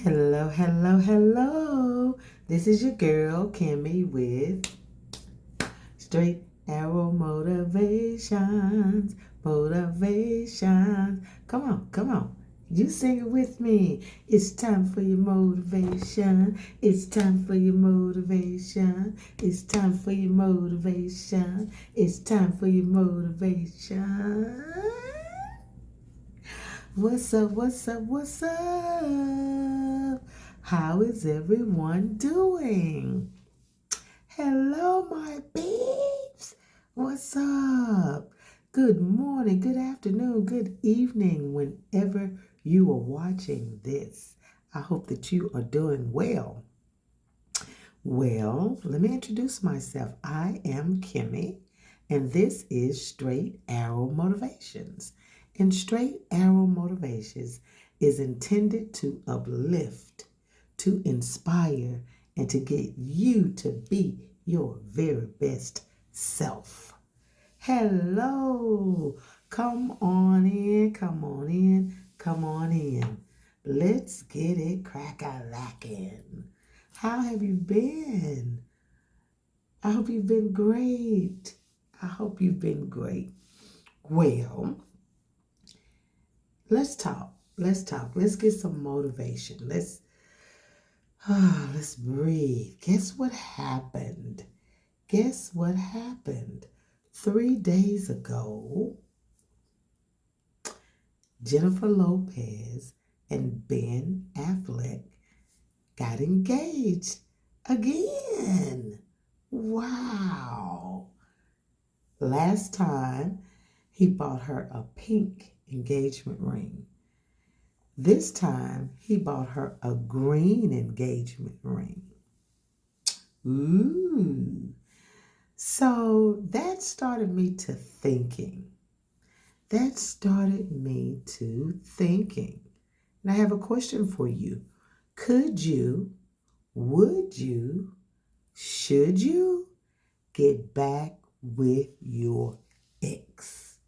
Hello, hello, hello. This is your girl, Kimmie, with Straight Arrow Motivations. Motivations. Come on, come on. You sing it with me. It's time for your motivation. It's time for your motivation. It's time for your motivation. It's time for your motivation. What's up? What's up? What's up? How is everyone doing? Hello, my babes. What's up? Good morning, good afternoon, good evening, whenever you are watching this. I hope that you are doing well. Well, let me introduce myself. I am Kimmie, and this is Straight Arrow Motivations. And Straight Arrow Motivations is intended to uplift, to inspire, and to get you to be your very best self. Hello. Come on in, come on in, come on in. Let's get it crack-a-lackin'. How have you been? I hope you've been great. I hope you've been great. Well, let's talk. Let's talk. Let's get some motivation. Let's breathe. Guess what happened? Guess what happened? 3 days ago, Jennifer Lopez and Ben Affleck got engaged again. Wow. Last time he bought her a pink engagement ring. This time he bought her a green engagement ring. Ooh. So that started me to thinking. And I have a question for you. Could you, would you, should you get back with your ex?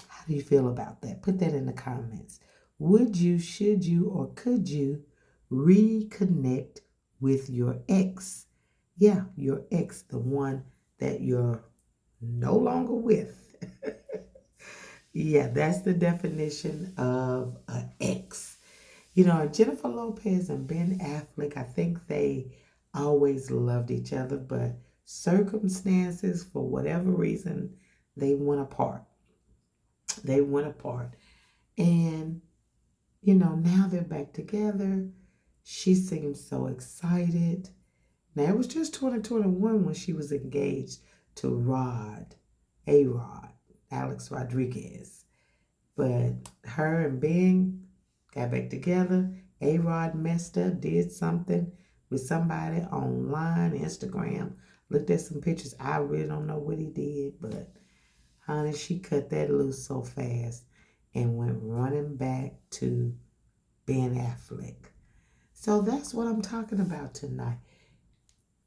How do you feel about that? Put that in the comments. Would you, should you, or could you reconnect with your ex? Yeah, your ex, the one that you're no longer with. Yeah, that's the definition of an ex. Jennifer Lopez and Ben Affleck, I think they always loved each other, but circumstances, for whatever reason, they went apart. They went apart. And, now they're back together. She seems so excited. Now, it was just 2021 when she was engaged to A-Rod, Alex Rodriguez. But her and Ben got back together. A-Rod messed up, did something with somebody online, Instagram. Looked at some pictures. I really don't know what he did, but honey, she cut that loose so fast and went running back to Ben Affleck. So that's what I'm talking about tonight.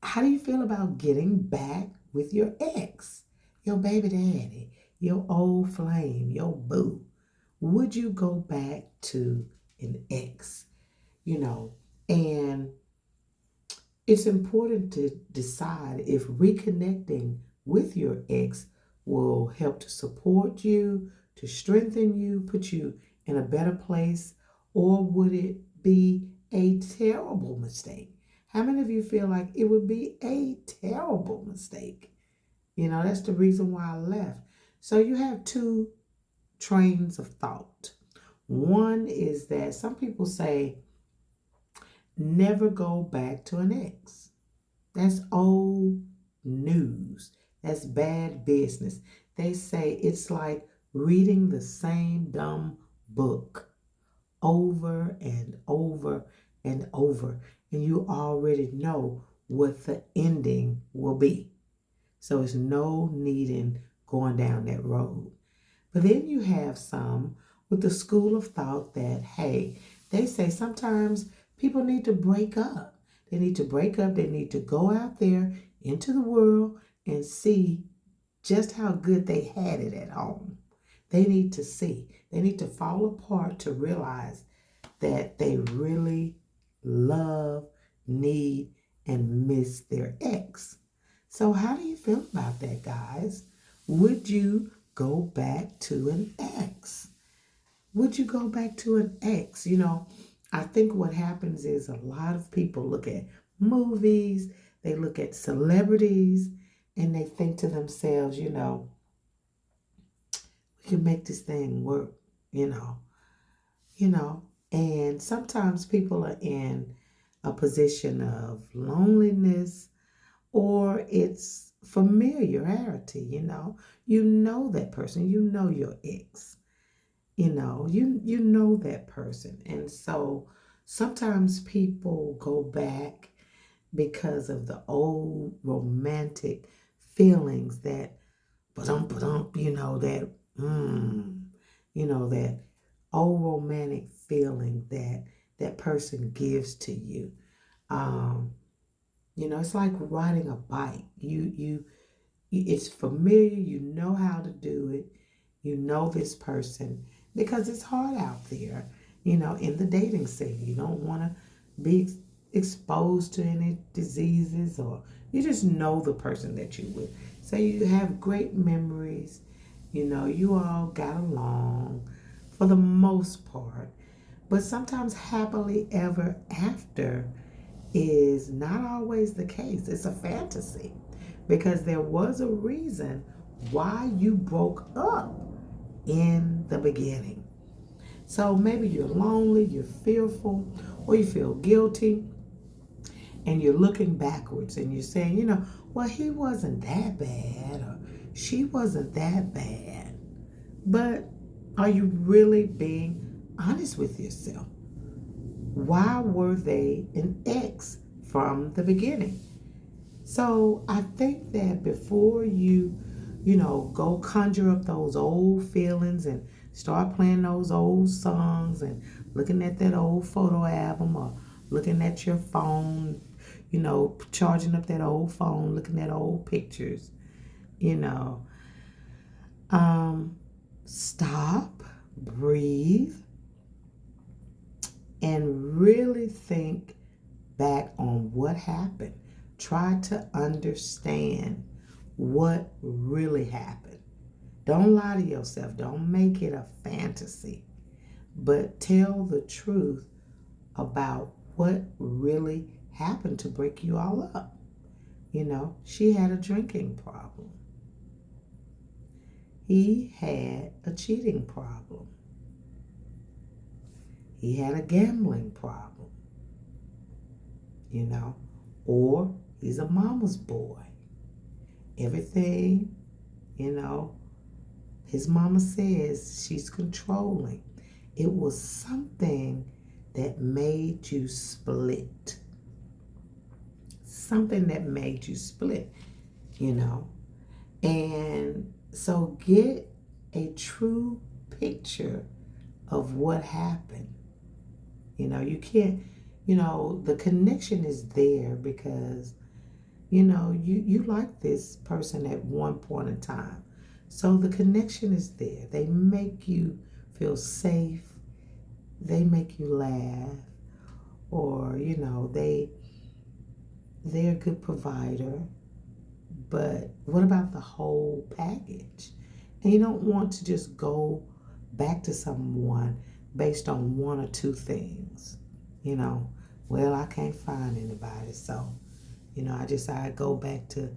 How do you feel about getting back with your ex, your baby daddy, your old flame, your boo? Would you go back to an ex? And it's important to decide if reconnecting with your ex will help to support you, to strengthen you, put you in a better place, or would it be a terrible mistake? How many of you feel like it would be a terrible mistake? That's the reason why I left. So you have two trains of thought. One is that some people say, never go back to an ex. That's old news. That's bad business. They say it's like reading the same dumb book over and over and over, and you already know what the ending will be. So it's no need in going down that road. But then you have some with the school of thought that, hey, they say sometimes people need to break up. They need to break up. They need to go out there into the world and see just how good they had it at home. They need to see. They need to fall apart to realize that they really love, need, and miss their ex. So, how do you feel about that, guys? Would you go back to an ex? Would you go back to an ex? I think what happens is a lot of people look at movies, they look at celebrities, and they think to themselves, we can make this thing work, you know, you know. And sometimes people are in a position of loneliness or it's familiarity, You know that person, you know your ex, you know that person. And so sometimes people go back because of the old romantic feelings that that that old romantic feeling that that person gives to you. Um, it's like riding a bike. It's familiar, you know how to do it. You know this person because it's hard out there, in the dating scene. You don't want to be exposed to any diseases or you just know the person that you with. So you have great memories. You all got along for the most part. But sometimes happily ever after is not always the case. It's a fantasy because there was a reason why you broke up in the beginning. So maybe you're lonely, you're fearful, or you feel guilty, and you're looking backwards and you're saying, well, he wasn't that bad or she wasn't that bad. But are you really being honest with yourself? Why were they an ex from the beginning? So I think that before you go conjure up those old feelings and start playing those old songs and looking at that old photo album or looking at your phone, charging up that old phone, looking at old pictures, you know, stop, breathe, and really think back on what happened. Try to understand what really happened. Don't lie to yourself. Don't make it a fantasy. But tell the truth about what really happened to break you all up. She had a drinking problem. He had a cheating problem. He had a gambling problem. Or he's a mama's boy. Everything, his mama says she's controlling. It was something that made you split. Something that made you split, And so get a true picture of what happened. You can't, the connection is there because, you like this person at one point in time. So the connection is there. They make you feel safe. They make you laugh. Or, they're a good provider. But what about the whole package? And you don't want to just go back to someone based on one or two things. Well, I can't find anybody. So, I go back to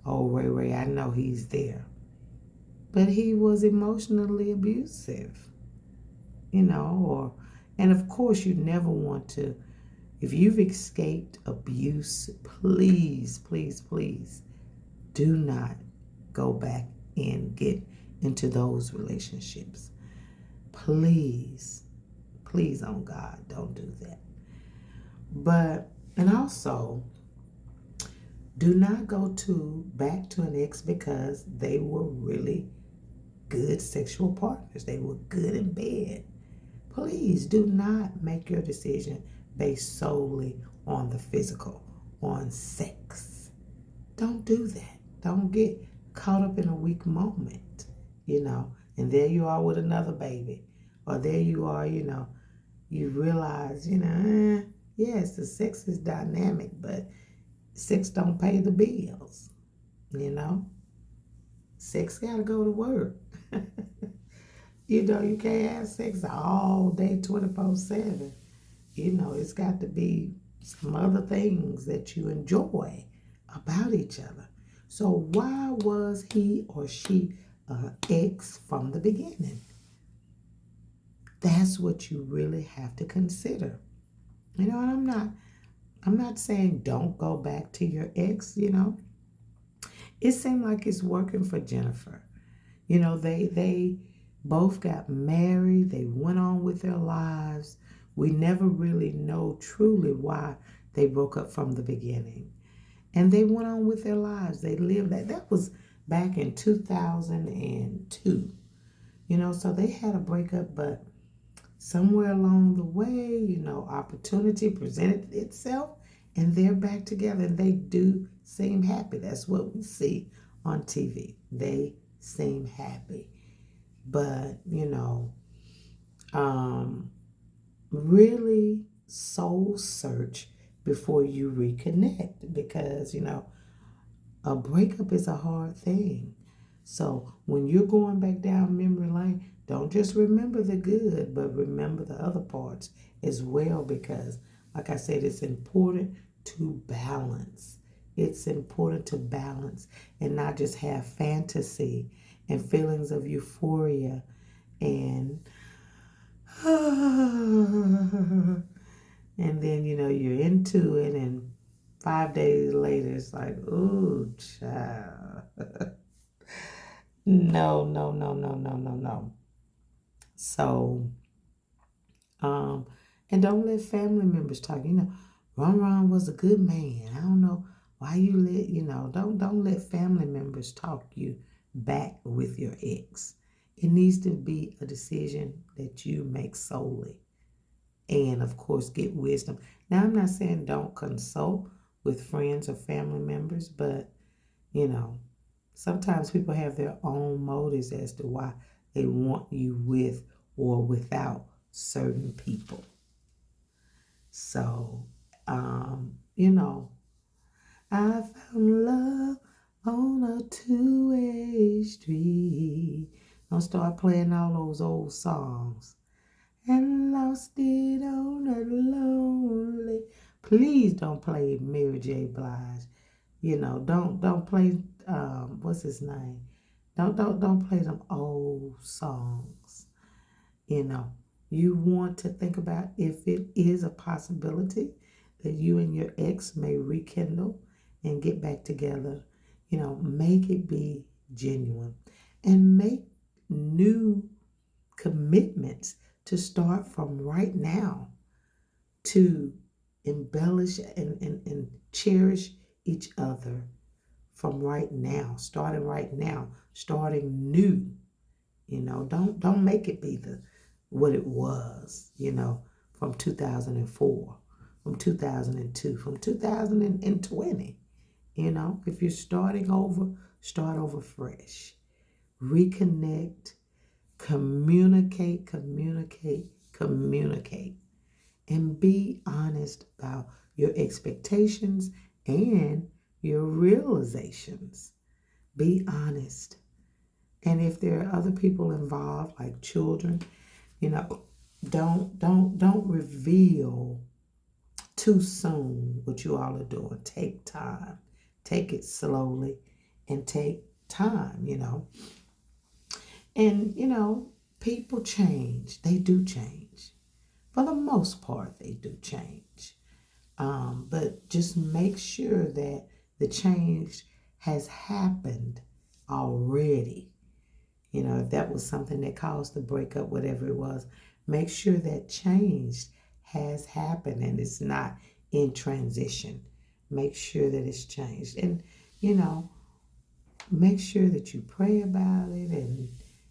old Ray Ray. I know he's there. But he was emotionally abusive, and of course you never want to, if you've escaped abuse, please, please, please do not go back and get into those relationships. Please, please, on God, don't do that. And also, do not go back to an ex because they were really good sexual partners. They were good in bed. Please do not make your decision based solely on the physical, on sex. Don't do that. Don't get caught up in a weak moment, and And there you are with another baby. Or there you are, you realize, yes, the sex is dynamic, but sex don't pay the bills, you know. Sex gotta go to work. You can't have sex all day 24/7. It's got to be some other things that you enjoy about each other. So why was he or she an ex from the beginning? That's what you really have to consider. And I'm not saying don't go back to your ex. It seemed like it's working for Jennifer. They both got married, they went on with their lives. We never really know truly why they broke up from the beginning. And they went on with their lives. They lived that. That was back in 2002. So they had a breakup, but somewhere along the way, opportunity presented itself and they're back together and they do seem happy. That's what we see on TV. They seem happy. But, really soul search before you reconnect because, a breakup is a hard thing. So when you're going back down memory lane, don't just remember the good, but remember the other parts as well because, like I said, it's important to balance. It's important to balance and not just have fantasy and feelings of euphoria and and then you're into it and 5 days later it's like, ooh, child. No, no, no, no, no, no, no. So, um, and don't let family members talk. Ron was a good man. I don't know why you let, don't let family members talk you back with your ex. It needs to be a decision that you make solely. And of course, get wisdom. Now, I'm not saying don't consult with friends or family members, but you know, sometimes people have their own motives as to why they want you with or without certain people. So, you know, I found love on a two-way street. Don't start playing all those old songs. And lost it on a lonely. Please don't play Mary J. Blige. Don't play what's his name? Don't play them old songs. You know, you want to think about if it is a possibility that you and your ex may rekindle and get back together. Make it be genuine and make new commitments to start from right now to embellish and cherish each other from right now, starting new. Don't make it be what it was, from 2004, from 2002, from 2020. If you're starting over, start over fresh. Reconnect, communicate, communicate, communicate, and be honest about your expectations and your realizations. Be honest. And if there are other people involved, like children, don't reveal too soon what you all are doing. Take time. Take it slowly and take time. And people change. They do change. For the most part, they do change. But just make sure that the change has happened already. If that was something that caused the breakup, whatever it was, make sure that change has happened and it's not in transition. Make sure that it's changed. And, make sure that you pray about it and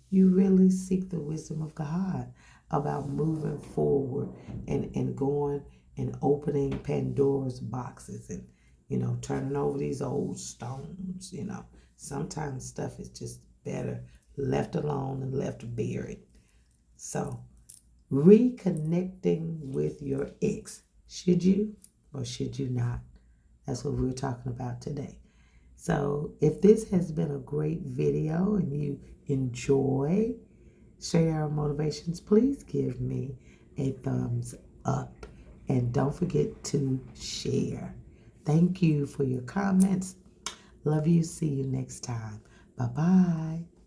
you really seek the wisdom of God about moving forward and going and opening Pandora's boxes and, turning over these old stones. Sometimes stuff is just better left alone and left buried. So, reconnecting with your ex. Should you or should you not? That's what we're talking about today. So, if this has been a great video and you enjoy share our motivations, please give me a thumbs up. And don't forget to share. Thank you for your comments. Love you. See you next time. Bye-bye.